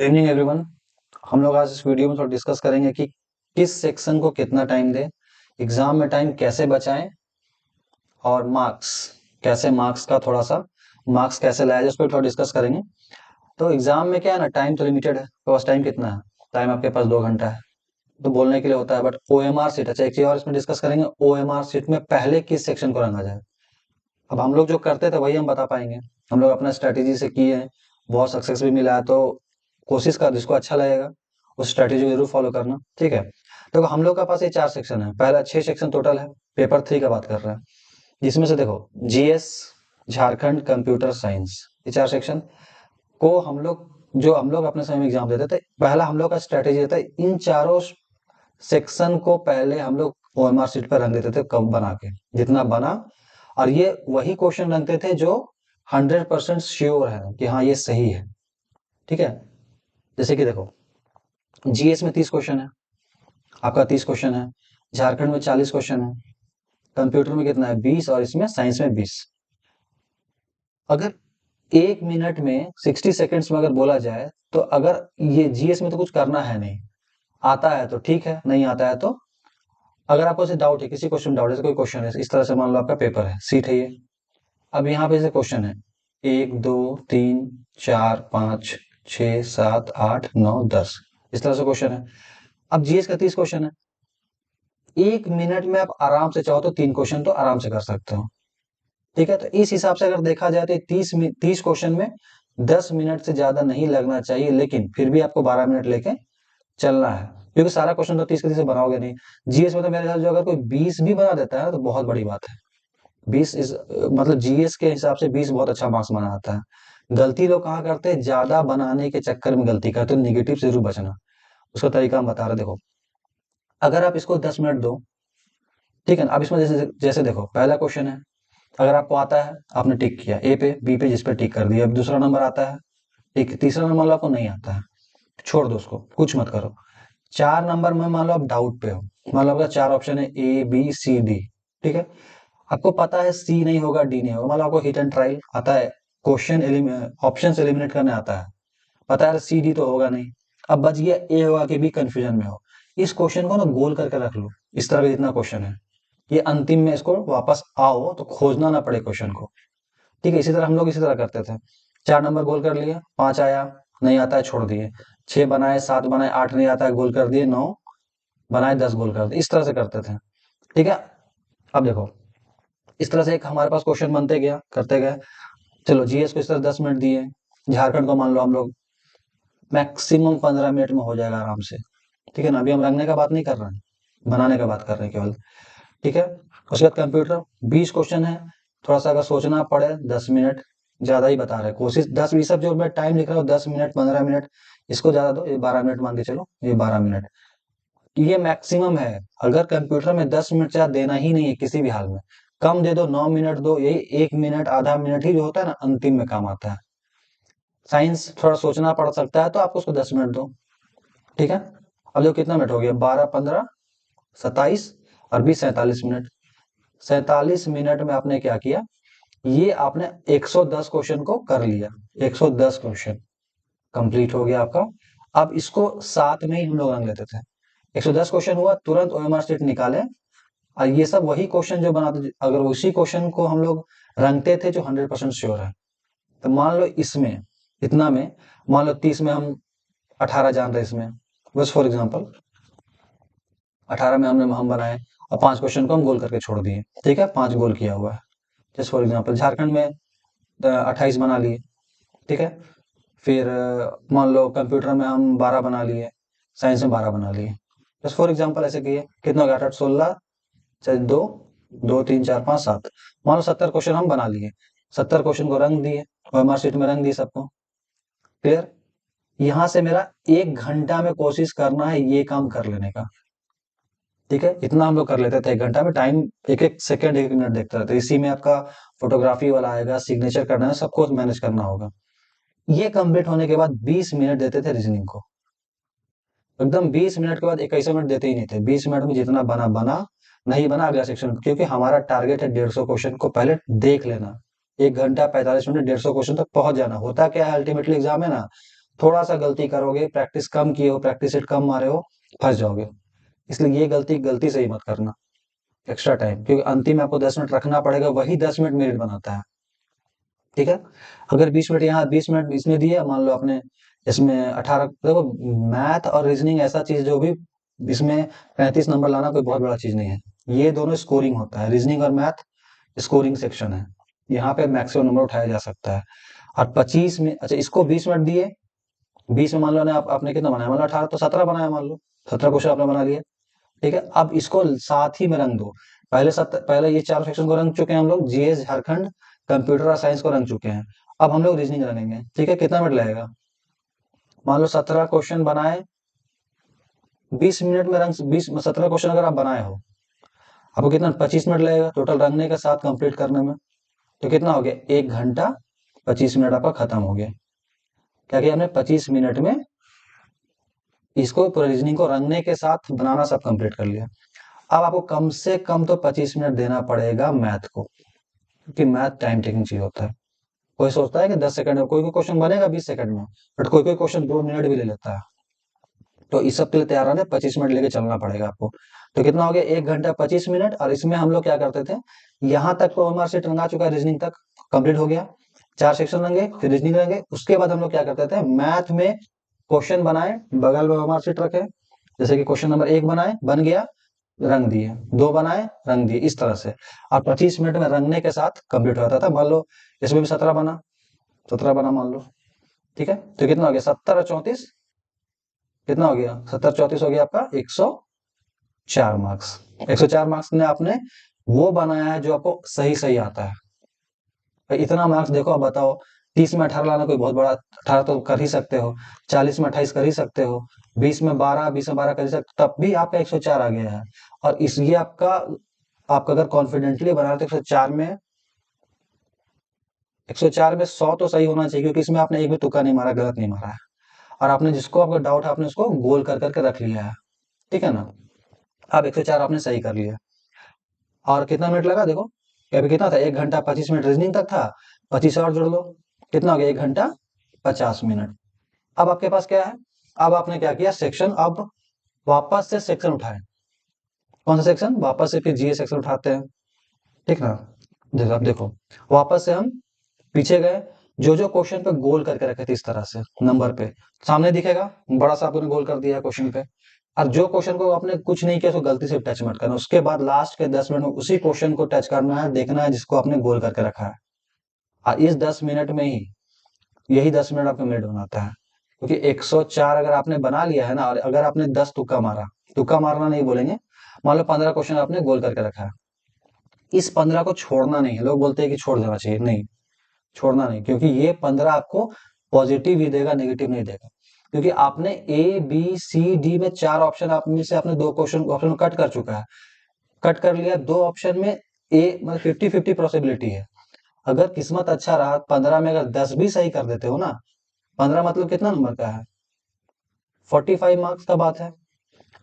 Good evening everyone. हम लोग आज इस वीडियो में थोड़ा डिस्कस करेंगे कि किस सेक्शन को कितना टाइम दें, एग्जाम में टाइम कैसे बचाएं और मार्क्स का थोड़ा सा मार्क्स कैसे लाया जाए उस पर थोड़ा डिस्कस करेंगे। तो एग्जाम में क्या है ना, टाइम तो लिमिटेड है। तो बस टाइम कितना है? टाइम आपके पास 2 घंटा है, तो बोलने के लिए होता है। बट OMR सीट, अच्छा एक चीज और इसमें डिस्कस करेंगे, OMR सीट में पहले किस सेक्शन को रंगा जाए। अब हम लोग जो करते थे वही हम बता पाएंगे। हम लोग अपना स्ट्रेटेजी से किए हैं, बहुत सक्सेस भी मिला है। तो कोशिश कर, जिसको अच्छा लगेगा उस स्ट्रेटेजी को जरूर फॉलो करना, ठीक है। तो हम लोग का पास ये 4 सेक्शन है, पहला 6 सेक्शन टोटल है। पेपर 3 का बात कर रहे हैं, जिसमें से देखो GS, झारखंड, कंप्यूटर साइंस, ये 4 सेक्शन को हम लोग अपने समय में एग्जाम देते थे। पहला हम लोग का स्ट्रेटेजी रहता है, इन चारों सेक्शन को पहले हम लोग OMR सीट पर रंग देते थे, कब बना के जितना बना। और ये वही क्वेश्चन रखते थे जो 100% श्योर है कि हाँ ये सही है, ठीक है। जैसे कि देखो, GS में 30 क्वेश्चन है, आपका 30 क्वेश्चन है। झारखंड में 40 क्वेश्चन है। कंप्यूटर में कितना है? 20। और इसमें साइंस में 20। अगर 1 मिनट में 60 सेकेंड्स में अगर बोला जाए, तो अगर ये GS में तो कुछ करना है नहीं, आता है तो ठीक है, नहीं आता है तो अगर आपको ऐसे डाउट है, किसी क्वेश्चन डाउट है, जैसे कोई क्वेश्चन है इस तरह से, मान लो आपका पेपर है, सीट है ये। अब यहाँ पे जैसे क्वेश्चन है 1 2 3 4 5 6 7 8 9 10, इस तरह से क्वेश्चन है। अब GS का 30 क्वेश्चन है, 1 मिनट में आप आराम से चाहो तो 3 क्वेश्चन तो आराम से कर सकते हो, ठीक है। तो इस हिसाब से अगर देखा जाए तो 30 क्वेश्चन में 10 मिनट से ज्यादा नहीं लगना चाहिए, लेकिन फिर भी आपको 12 मिनट लेके चलना है, क्योंकि सारा क्वेश्चन तो 30 के 30 से बनाओगे नहीं। GS में तो मेरे ख्याल से अगर कोई 20 भी बना देता है ना, तो बहुत बड़ी बात है। 20 इस मतलब GS के हिसाब से 20 बहुत अच्छा मार्क्स माना जाता है। गलती लोग कहाँ करते हैं, ज्यादा बनाने के चक्कर में गलती करते हैं। निगेटिव से जरूर बचना, उसका तरीका हम बता रहे। देखो, अगर आप इसको 10 मिनट दो, ठीक है ना। अब इसमें जैसे जैसे देखो, पहला क्वेश्चन है, अगर आपको आता है आपने टिक किया, ए पे बी पे जिस पे टिक कर दिया। अब दूसरा नंबर आता है, ठीक। तीसरा नंबर मान लो आपको नहीं आता है, छोड़ दो उसको, कुछ मत करो। 4 नंबर में मान लो आप डाउट पे हो, मान लो आपका 4 ऑप्शन है, A B C D, ठीक है। आपको पता है सी नहीं होगा, डी नहीं होगा, मान लो आपको हिट एंड ट्रायल आता है, ऑप्शन एलिमिनेट करने आता है, पता है सी डी तो होगा नहीं। अब बच गया ए होगा कि बी, कंफ्यूजन में हो। इस क्वेश्चन को ना गोल करके रख लो, इस तरह का जितना क्वेश्चन है, ये अंतिम में इसको वापस आओ तो खोजना ना पड़े क्वेश्चन को, ठीक है। इसी तरह हम लोग इसी तरह करते थे। 4 नंबर गोल कर लिए, 5 आया, नहीं आता है छोड़ दिए। 6 बनाए, 7 बनाए, 8 नहीं आता है गोल कर दिए, 9 बनाए, 10 गोल कर दिए, इस तरह से करते थे, ठीक है। अब देखो, इस तरह से एक हमारे पास क्वेश्चन बनते गया, करते गए। चलो GS को इस तरह 10 मिनट दिए, झारखंड को मान लो हम लोग मैक्सिमम 15 मिनट में हो जाएगा आराम से, ठीक है ना। अभी हम रंगने का बात नहीं कर रहे हैं, बनाने का बात कर रहे हैं केवल, ठीक है। उसके बाद कंप्यूटर 20 क्वेश्चन है, थोड़ा सा अगर सोचना पड़े 10 मिनट, ज्यादा ही बता रहे हैं। कोशिश 10-20, सब जो मैं टाइम लिख रहा हूँ 10 मिनट 15 मिनट, इसको ज्यादा दो, ये 12 मिनट मान के चलो, ये 12 मिनट, ये मैक्सिमम है। अगर कंप्यूटर में 10 मिनट चाहे देना ही नहीं है किसी भी हाल में, कम दे दो, 9 मिनट दो, यही 1 मिनट आधा मिनट ही जो होता है ना, अंतिम में काम आता है। साइंस थोड़ा सोचना पड़ सकता है, तो आपको उसको 10 मिनट दो, ठीक है। अब देखो कितना मिनट हो गया, 12 15 27 और 20 47 मिनट। 47 मिनट में आपने क्या किया, ये आपने 110 क्वेश्चन को कर लिया। 110 क्वेश्चन कंप्लीट हो गया आपका। अब इसको साथ में ही हम लोग रंग लेते थे। 110 क्वेश्चन हुआ, तुरंत OMR शीट निकाले, और ये सब वही क्वेश्चन जो बनाते थे, अगर उसी क्वेश्चन को हम लोग रंगते थे जो 100% श्योर है, तो मान लो इसमें इतना में, मान लो 30 में हम 18 जान रहे इसमें, बस फॉर एग्जाम्पल 18 में हम बनाए, और 5 क्वेश्चन को हम गोल करके छोड़ दिए, ठीक है। 5 गोल किया हुआ है, जस्ट फॉर एग्जाम्पल। झारखंड में 28 बना लिए, ठीक है। फिर मान लो कंप्यूटर में हम 12 बना लिए, साइंस में 12 बना लिए, जस्ट फॉर एग्जाम्पल। ऐसे किए, कितना हो गया, 8 16, चाहे 2 2 3 4 5 7, मान लो 70 क्वेश्चन हम बना लिए। 70 क्वेश्चन को रंग दिए, OMR शीट में रंग दिए सबको, क्लियर। यहाँ से मेरा 1 घंटा में कोशिश करना है ये काम कर लेने का, ठीक है। इतना हम लोग कर लेते थे 1 घंटा में। टाइम एक एक सेकंड, एक मिनट देखते रहते। इसी में आपका फोटोग्राफी वाला आएगा, सिग्नेचर करना है, सबको मैनेज करना होगा। ये कंप्लीट होने के बाद 20 मिनट देते थे रीजनिंग को, एकदम 20 मिनट के बाद 21 मिनट देते ही नहीं थे। 20 मिनट में जितना बना बना, नहीं बना अगला सेक्शन, क्योंकि हमारा टारगेट है 150 क्वेश्चन को पहले देख लेना। 1 घंटा 45 मिनट 150 क्वेश्चन तक पहुंच जाना। होता क्या है, अल्टीमेटली एग्जाम है ना, थोड़ा सा गलती करोगे, प्रैक्टिस कम किए हो, प्रैक्टिस सेट कम मारे हो, फंस जाओगे। इसलिए ये गलती गलती से ही मत करना एक्स्ट्रा टाइम, क्योंकि अंतिम में आपको 10 मिनट रखना पड़ेगा, वही 10 मिनट मेरिट बनाता है। ठीक है, अगर 20 मिनट यहाँ 20 मिनट इसमें दिया, मान लो आपने इसमें 18, देखो मैथ और रीजनिंग ऐसा चीज जो भी इसमें 35 नंबर लाना कोई बहुत बड़ा चीज नहीं है। ये दोनों स्कोरिंग होता है, रीजनिंग और मैथ स्कोरिंग सेक्शन है, यहाँ पे मैक्सिमम नंबर उठाया जा सकता है। और 25 में, अच्छा इसको 20 मिनट दिए, 20 में मान लो आपने कितना बनाया, मान लो 18 तो 17 बनाया, मान लो 17 क्वेश्चन आपने बना लिया। ठीक है, अब इसको साथ ही में रंग दो। पहले ये चार सेक्शन को रंग चुके हैं हम लोग, जीएस झारखंड, कंप्यूटर और साइंस को रंग चुके हैं। अब हम लोग रीजनिंग रंगेंगे। ठीक है, कितना मिनट लगेगा, मान लो 17 क्वेश्चन बनाए, 20 मिनट में रंग, 17 क्वेश्चन अगर आप बनाए हो, आपको कितना 25 मिनट लगेगा टोटल रंगने के साथ कंप्लीट करने में। तो कितना हो गया, 1 घंटा 25 मिनट आपका खत्म हो गया। क्या किया हमने, 25 मिनट में इसको पूरा रीजनिंग को रंगने के साथ बनाना सब कंप्लीट कर लिया। अब आपको कम से कम तो 25 मिनट देना पड़ेगा मैथ को, क्योंकि मैथ टाइम टेकिंग चीज होता है। कोई सोचता है कि 10 सेकंड में, कोई कोई क्वेश्चन बनेगा 20 सेकंड में, बट कोई कोई क्वेश्चन 2 मिनट भी ले लेता है। तो इस सब के लिए तैयार रहना, 25 मिनट लेके चलना पड़ेगा आपको। तो कितना हो गया, 1 घंटा 25 मिनट। और इसमें हम लोग क्या करते थे, यहाँ तक तो हमारा सेट रंगा चुका है, रीजनिंग तक कंप्लीट हो गया, 4 सेक्शन रंगे, फिर रीजनिंग रंगे। उसके बाद हम लोग क्या करते थे, मैथ में क्वेश्चन बनाए, बगल में हमारा सेट रखे, जैसे कि क्वेश्चन नंबर 1 बनाए, बन गया, रंग दिए, 2 बनाए, रंग दिए, इस तरह से। और 25 मिनट में रंगने के साथ कंप्लीट हो जाता था। मान लो इसमें भी 17 बना, 17 बना मान लो। ठीक है, तो कितना हो गया, 70 और 34, कितना हो गया, 70 34 हो गया आपका 104 मार्क्स। 104 मार्क्स में आपने वो बनाया है जो आपको सही सही आता है। भाई इतना मार्क्स देखो, आप बताओ, 30 में 18 लाना कोई बहुत बड़ा, 18 तो कर ही सकते हो, 40 में 28 कर ही सकते हो, 20 में 12, 20 में 12 कर ही सकते हो, तब भी आपका 104 आ गया है। और इस ये आपका अगर कॉन्फिडेंटली बना रहे तो 104 में, 104 में 100 तो सही होना चाहिए, क्योंकि इसमें आपने एक भी तुक्का नहीं मारा, गलत नहीं मारा है। और आपने जिसको आपको डाउट है, आपने उसको गोल कर करके रख लिया है। ठीक है ना, अब 104 आपने सही कर लिया। और कितना मिनट लगा देखो, अभी कितना था, 1 घंटा 25 मिनट रीजनिंग तक था, 25 और जोड़ लो, कितना हो गया, 1 घंटा 50 मिनट। अब आपके पास क्या है, अब आपने क्या किया, सेक्शन, अब वापस से सेक्शन उठाए। कौन सा सेक्शन, वापस से फिर जीए सेक्शन उठाते हैं। ठीक ना, देखो अब देखो, वापस से हम पीछे गए, जो जो क्वेश्चन पे गोल करके रखे थे इस तरह से नंबर पे सामने दिखेगा, बड़ा सा आपने गोल कर दिया क्वेश्चन पे। और जो क्वेश्चन को आपने कुछ नहीं किया, तो गलती से टच मत करना, उसके बाद लास्ट के 10 मिनट में उसी क्वेश्चन को टच करना है, देखना है जिसको आपने गोल करके रखा है। और इस 10 मिनट में ही, यही 10 मिनट आपका मिनट बनाता है। क्योंकि 104 अगर आपने बना लिया है ना, और अगर आपने 10 तुक्का मारा, तुक्का मारना नहीं बोलेंगे, मान लो 15 क्वेश्चन आपने गोल करके रखा है, इस 15 को छोड़ना नहीं है। लोग बोलते हैं कि छोड़ देना चाहिए, नहीं, छोड़ना नहीं, क्योंकि ये 15 आपको पॉजिटिव ही देगा, नेगेटिव नहीं देगा। क्योंकि आपने ए बी सी डी में 4 ऑप्शन, आप में से आपने 2 क्वेश्चन ऑप्शन कट कर चुका है, कट कर लिया 2 ऑप्शन में, ए मतलब 50-50 पॉसिबिलिटी है। अगर किस्मत अच्छा रहा, 15 में अगर 10 भी सही कर देते हो ना, 15 मतलब कितना नंबर का है, 45 मार्क्स का बात है।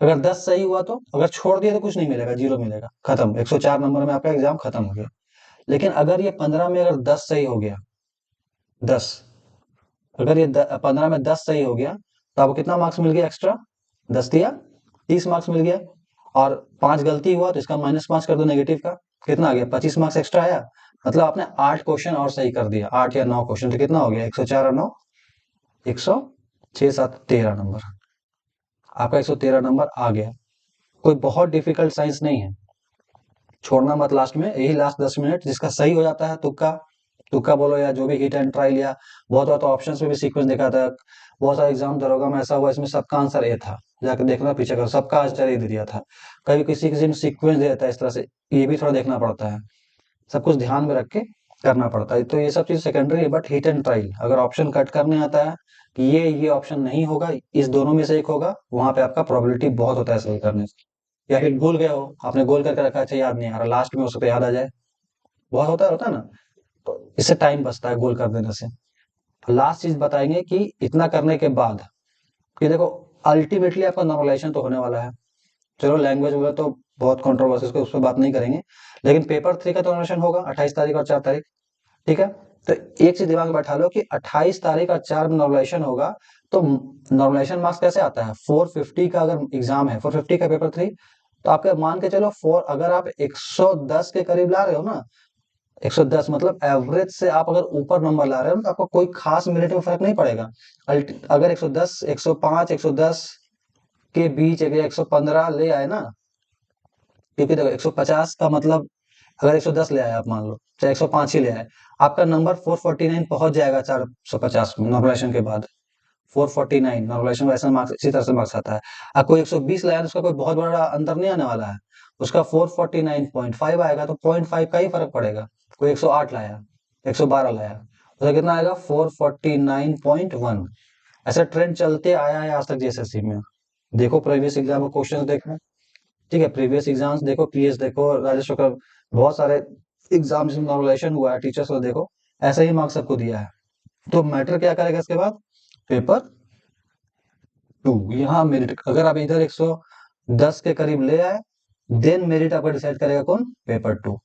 अगर 10 सही हुआ तो, अगर छोड़ दिया तो कुछ नहीं मिलेगा, जीरो मिलेगा, खत्म, 104 नंबर में आपका एग्जाम खत्म हो गया। लेकिन अगर ये 15 में अगर 10 सही हो गया, 10, अगर ये 15 में 10 सही हो गया, तो आपको कितना मार्क्स मिल गया एक्स्ट्रा, 10 दिया, 30 मार्क्स मिल गया। और 5 गलती हुआ तो इसका -5 कर दो नेगेटिव का, कितना आ गया, 25 मार्क्स एक्स्ट्रा आया। मतलब आपने 8 क्वेश्चन और सही कर दिया, 8 या 9 क्वेश्चन, तो कितना हो गया, 104 और 9, 106 7 13 नंबर, आपका 113 नंबर आ गया। कोई बहुत डिफिकल्ट साइंस नहीं है, छोड़ना मत लास्ट में, यही लास्ट 10 मिनट जिसका सही हो जाता है, तुक्का, तुक्का बोलो या जो भी हिट एंड ट्राई लिया। बहुत बार तो ऑप्शंस में भी सीक्वेंस देखा था, बहुत सारे एग्जाम दरोगा में ऐसा हुआ, इसमें सबका आंसर ए था, जाकर देखना पीछे करो, सबका आंसर ए दे दिया था। कभी किसी किसी में सीक्वेंस दे देता है इस तरह से, ये भी थोड़ा देखना पड़ता है, सब कुछ ध्यान में रख के करना पड़ता है। तो ये सब चीज सेकेंडरी है, बट हिट एंड ट्राई, अगर ऑप्शन कट करने आता है कि ये ऑप्शन नहीं होगा, इस दोनों में से एक होगा, वहां पे आपका प्रोबेबिलिटी बहुत होता है सही करने से। या फिर भूल गए हो, आपने गोल करके रखा, अच्छा याद नहीं आ रहा, लास्ट में उस पे याद आ जाए, बहुत होता है ना। तो इससे टाइम बचता है गोल कर देने से। लास्ट चीज बताएंगे कि इतना करने के बाद, कि देखो अल्टीमेटली आपका नॉर्मलाइजेशन तो होने वाला है। चलो लैंग्वेज वगैरह तो बहुत कंट्रोवर्सी, उस पर बात नहीं करेंगे, लेकिन पेपर 3 का तो नॉर्मलाइजेशन होगा 28 तारीख और 4 तारीख। ठीक है, तो एक चीज दिमाग में बैठा लो कि 28 तारीख और 4 में नॉर्मलाइजेशन होगा, तो नॉर्मलाइजेशन मार्क्स कैसे आता है, 450 का अगर एग्जाम है, 450 का पेपर 3, तो आपके मान के चलो अगर आप 110 के करीब ला रहे हो ना, 110 मतलब एवरेज से आप अगर ऊपर नंबर ला रहे हो तो आपको कोई खास मेरिट में फर्क नहीं पड़ेगा। अगर 110, 105, 110 के बीच अगर 115 ले आए ना, क्योंकि देखो 150 का मतलब अगर 110 ले आए आप, मान लो चाहे 105 ही ले आए, आपका नंबर 449 पहुंच जाएगा 450 में नॉर्मलाइजेशन के बाद। 449 नॉर्मलाइजेशन वैसा मार्क्स इसी तरह से मार्क्स आता है। अब कोई 120 लाया तो उसका कोई बहुत बड़ा अंतर नहीं आने वाला है, उसका 449.5 आएगा, तो 0.5 का ही फर्क पड़ेगा। कोई 108 लाया, 112 लाया, उसका कितना आएगा 449.1। ऐसा ट्रेंड चलते आया है आज तक जेएसएससी में। देखो प्रीवियस एग्जाम में क्वेश्चन देखो, ठीक है, प्रीवियस एग्जाम्स देखो, पीएस देखो, राजस्व का बहुत सारे एग्जाम्स में नॉर्मलाइजेशन हुआ है, टीचर्स को देखो, ऐसा ही मार्क्स सबको दिया है। तो मैटर क्या करेगा इसके बाद, पेपर 2, यहाँ मेरिट अगर आप इधर 110 के करीब ले आए, देन मेरिट आपका डिसाइड करेगा कौन, पेपर 2।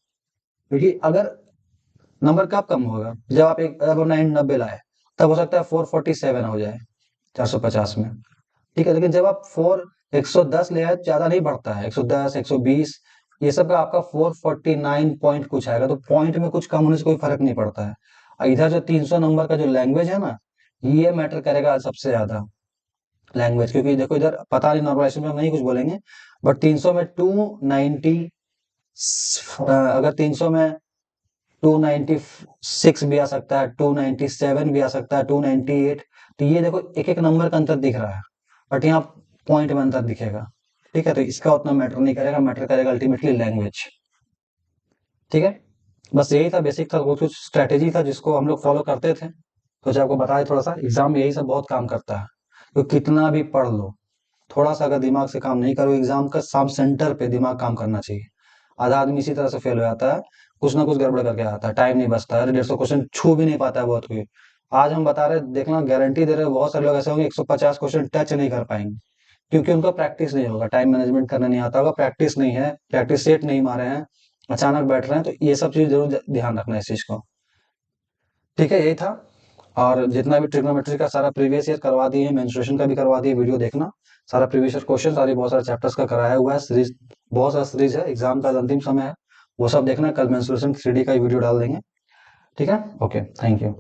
क्योंकि अगर नंबर कब कम होगा, जब आप 90 लाए, तब हो सकता है 447 हो जाए 450 में, ठीक है। लेकिन जब आप 110 ले आए, ज्यादा नहीं बढ़ता है, 110, 120, ये सब का आपका 449 पॉइंट कुछ आएगा, तो पॉइंट में कुछ कम होने से कोई फर्क नहीं पड़ता है। और इधर जो 300 नंबर का जो लैंग्वेज है ना, ये मैटर करेगा सबसे ज्यादा, लैंग्वेज। क्योंकि देखो इधर पता नहीं, नॉर्मलाइजेशन में हम नहीं कुछ बोलेंगे, बट 300 में 290, अगर 300 में 296 भी आ सकता है, 297 भी आ सकता है, 298, तो ये देखो एक एक नंबर का अंतर दिख रहा है, बट यहाँ पॉइंट में अंतर दिखेगा, ठीक है। तो इसका उतना मैटर नहीं करेगा, मैटर करेगा अल्टीमेटली लैंग्वेज, ठीक है। बस यही था, बेसिक था, वो कुछ स्ट्रेटेजी था जिसको हम लोग फॉलो करते थे, तो जो आपको बताया थोड़ा सा, एग्जाम में यही सब बहुत काम करता है। तो कितना भी पढ़ लो, थोड़ा सा अगर दिमाग से काम नहीं करो, एग्जाम का साम सेंटर पे दिमाग काम करना चाहिए। आधा आदमी इसी तरह से फेल हो जाता है, कुछ ना कुछ गड़बड़ करके आता है, टाइम नहीं बचता है, 150 क्वेश्चन छू भी नहीं पाता है बहुत कोई। आज हम बता रहे, देखना गारंटी दे रहे हैं, बहुत सारे लोग ऐसे होंगे 150 क्वेश्चन टच नहीं कर पाएंगे, क्योंकि उनका प्रैक्टिस नहीं होगा, टाइम मैनेजमेंट करना नहीं आता होगा, प्रैक्टिस नहीं है, प्रैक्टिस सेट नहीं मारे हैं, अचानक बैठ रहे हैं। तो ये सब चीज जरूर ध्यान रखना है इस चीज को, ठीक है। यही था। और जितना भी ट्रिग्नोमेट्री का सारा प्रीवियस ईयर करवा दिए, मेंस्ट्रुएशन का भी करवा दिए, वीडियो देखना, सारा प्रीवियस ईयर क्वेश्चन, सारी बहुत सारे चैप्टर्स का कराया हुआ है, सीरीज बहुत सारा सीरीज है, एग्जाम का अंतिम समय है, वो सब देखना। कल मेंस्ट्रुएशन 3D का ही वीडियो डाल देंगे, ठीक है। Okay, thank you.